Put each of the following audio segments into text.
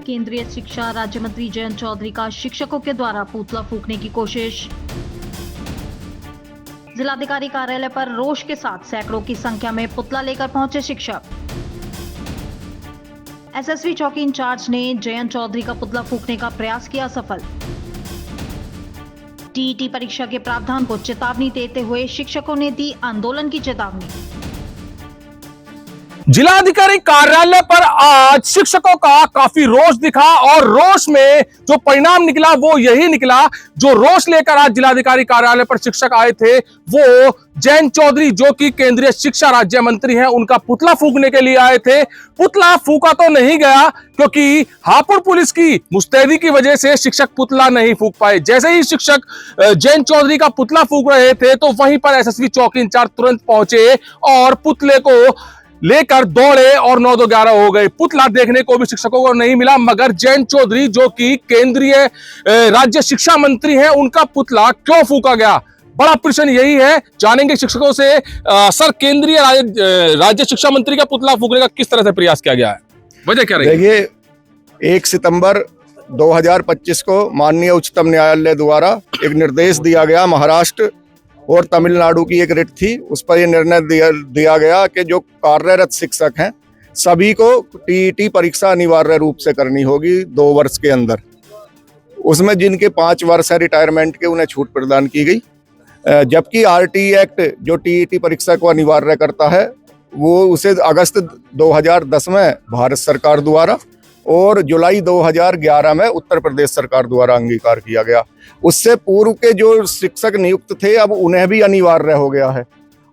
केंद्रीय शिक्षा राज्य मंत्री जयंत चौधरी का शिक्षकों के द्वारा पुतला फूंकने की कोशिश। जिलाधिकारी कार्यालय पर रोष के साथ सैकड़ों की संख्या में पुतला लेकर पहुंचे शिक्षक। एसएसवी चौकी इंचार्ज ने जयंत चौधरी का पुतला फूंकने का प्रयास किया सफल। टीईटी परीक्षा के प्रावधान को चेतावनी देते हुए शिक्षकों ने दी आंदोलन की चेतावनी। जिलाधिकारी कार्यालय पर आज शिक्षकों का काफी रोष दिखा और रोष में जो परिणाम निकला वो यही निकला। जो रोष लेकर आज जिलाधिकारी कार्यालय पर शिक्षक आए थे वो जयंत चौधरी जो कि केंद्रीय शिक्षा राज्य मंत्री हैं उनका पुतला फूंकने के लिए आए थे। पुतला फूंका तो नहीं गया क्योंकि हापुड़ पुलिस की मुस्तैदी की वजह से शिक्षक पुतला नहीं फूंक पाए। जैसे ही शिक्षक जयंत चौधरी का पुतला फूंक रहे थे तो वहीं पर एसएसवी चौकी इंचार्ज तुरंत पहुंचे और पुतले को लेकर दौड़े और 9-11 हो गए। पुतला देखने को भी शिक्षकों को नहीं मिला, मगर जयंत चौधरी जो कि केंद्रीय राज्य शिक्षा मंत्री हैं उनका पुतला क्यों फूंका गया, बड़ा प्रश्न यही है। जानेंगे शिक्षकों से। सर, केंद्रीय राज्य शिक्षा मंत्री का पुतला फूंकने का किस तरह से प्रयास किया गया है, वजह क्या रही? देखिए, 1 सितंबर 2025 को माननीय उच्चतम न्यायालय द्वारा एक निर्देश दिया गया। महाराष्ट्र और तमिलनाडु की एक रिट थी, उस पर यह निर्णय दिया गया कि जो कार्यरत शिक्षक हैं सभी को टीईटी परीक्षा अनिवार्य रूप से करनी होगी 2 वर्ष के अंदर। उसमें जिनके 5 वर्ष है रिटायरमेंट के उन्हें छूट प्रदान की गई, जबकि आरटीई एक्ट जो टीईटी परीक्षा को अनिवार्य करता है वो उसे अगस्त 2010 में भारत सरकार द्वारा और जुलाई 2011 में उत्तर प्रदेश सरकार द्वारा अंगीकार किया गया। उससे पूर्व के जो शिक्षक नियुक्त थे अब उन्हें भी अनिवार्य हो गया है।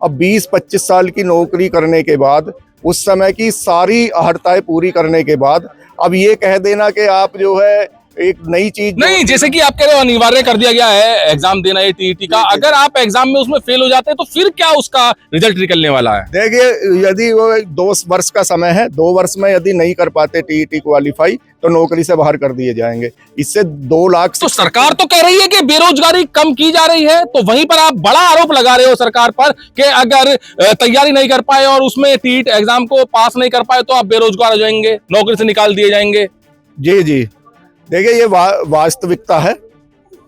अब 20-25 साल की नौकरी करने के बाद, उस समय की सारी अहर्ताएं पूरी करने के बाद अब ये कह देना कि आप जो है एक नई चीज नहीं, जैसे कि आप कह रहे हो अनिवार्य कर दिया गया है एग्जाम देना है टीईटी का, अगर आप एग्जाम में उसमें फेल हो जाते हैं तो फिर क्या उसका रिजल्ट निकलने वाला है? देखिए, यदि वो 2 वर्ष का समय है, 2 वर्ष में यदि नहीं कर पाते टीईटी क्वालिफाई तो नौकरी से बाहर कर दिए जाएंगे। इससे 2 लाख। तो सरकार तो कह रही है कि बेरोजगारी कम की जा रही है, तो वहीं पर आप बड़ा आरोप लगा रहे हो सरकार पर कि अगर तैयारी नहीं कर पाए और उसमें टीईटी एग्जाम को पास नहीं कर पाए तो आप बेरोजगार हो जाएंगे, नौकरी से निकाल दिए जाएंगे। जी, देखिए, ये वास्तविकता है,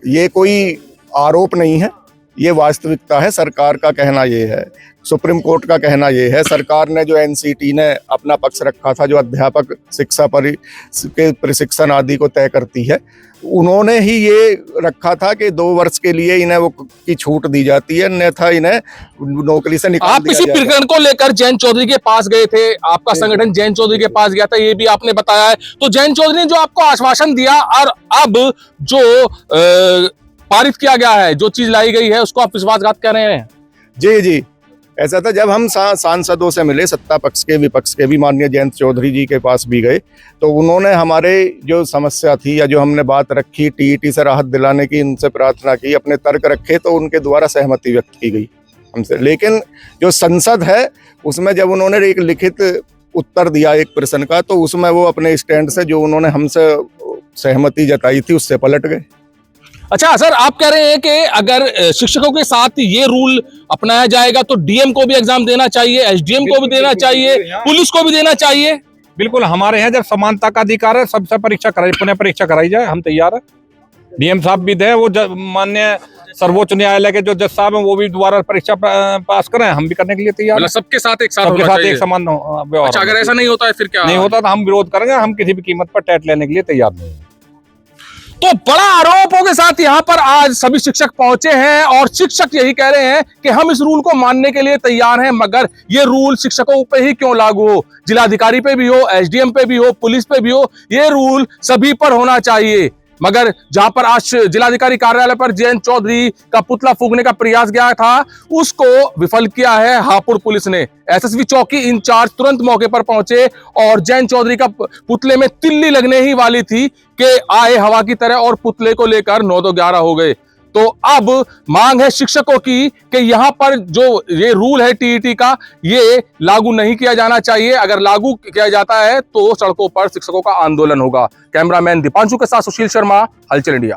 ये कोई आरोप नहीं है, ये वास्तविकता है। सरकार का कहना ये है, सुप्रीम कोर्ट का कहना ये है। सरकार ने जो एनसीटी ने अपना पक्ष रखा था, जो अध्यापक शिक्षा के प्रशिक्षण आदि को तय करती है, उन्होंने ही ये रखा था कि 2 वर्ष के लिए इन्हें वो की छूट दी जाती है, अन्यथा इन्हें नौकरी से निकाल दिया जाएगा। आप इसी प्रकरण को लेकर जयंत चौधरी के पास गए थे, आपका संगठन जयंत चौधरी के पास गया था, ये भी आपने बताया है। तो जयंत चौधरी ने जो आपको आश्वासन दिया और अब जो पारित किया गया है, जो चीज लाई गई है, उसको आप विश्वासघात कर रहे हैं? जी, ऐसा था। जब हम सांसदों से मिले, सत्ता पक्ष के विपक्ष के भी, माननीय जयंत चौधरी जी के पास भी गए, तो उन्होंने हमारे जो समस्या थी या जो हमने बात रखी टीईटी से राहत दिलाने की, उनसे प्रार्थना की, अपने तर्क रखे, तो उनके द्वारा सहमति व्यक्त की गई हमसे। लेकिन जो संसद है उसमें जब उन्होंने एक लिखित उत्तर दिया एक प्रश्न का, तो उसमें वो अपने स्टैंड से जो उन्होंने हमसे सहमति जताई थी उससे पलट गए। अच्छा सर, आप कह रहे हैं कि अगर शिक्षकों के साथ ये रूल अपनाया जाएगा तो डीएम को भी एग्जाम देना चाहिए, एसडीएम को भी देना चाहिए, पुलिस को भी देना चाहिए। बिल्कुल, हमारे यहाँ जब समानता का अधिकार है, सबसे परीक्षा कराई, पुनः परीक्षा कराई जाए, हम तैयार है। डीएम साहब भी दें, वो माननीय सर्वोच्च न्यायालय के जो जज साहब हैं वो भी दोबारा परीक्षा पास करें, हम भी करने के लिए तैयार हैं। सबके साथ एक साथ एक समान व्यवहार। अच्छा, अगर ऐसा नहीं होता है फिर क्या? नहीं होता तो हम विरोध करेंगे, हम किसी भी कीमत पर टेट लेने के लिए तैयार नहीं। तो बड़ा आरोपों के साथ यहां पर आज सभी शिक्षक पहुंचे हैं और शिक्षक यही कह रहे हैं कि हम इस रूल को मानने के लिए तैयार हैं, मगर ये रूल शिक्षकों पे ही क्यों लागू हो, जिलाधिकारी पे भी हो, एसडीएम पे भी हो, पुलिस पे भी हो, ये रूल सभी पर होना चाहिए। मगर जहां पर आज जिलाधिकारी कार्यालय पर जयंत चौधरी का पुतला फूंकने का प्रयास किया था, उसको विफल किया है हापुड़ पुलिस ने। एसएसवी चौकी इंचार्ज तुरंत मौके पर पहुंचे और जयंत चौधरी का पुतले में तिल्ली लगने ही वाली थी कि आए हवा की तरह और पुतले को लेकर 9-11 हो गए। तो अब मांग है शिक्षकों की कि यहां पर जो ये रूल है टीईटी का, ये लागू नहीं किया जाना चाहिए। अगर लागू किया जाता है तो सड़कों पर शिक्षकों का आंदोलन होगा। कैमरामैन दीपांशु के साथ सुशील शर्मा, हलचल इंडिया।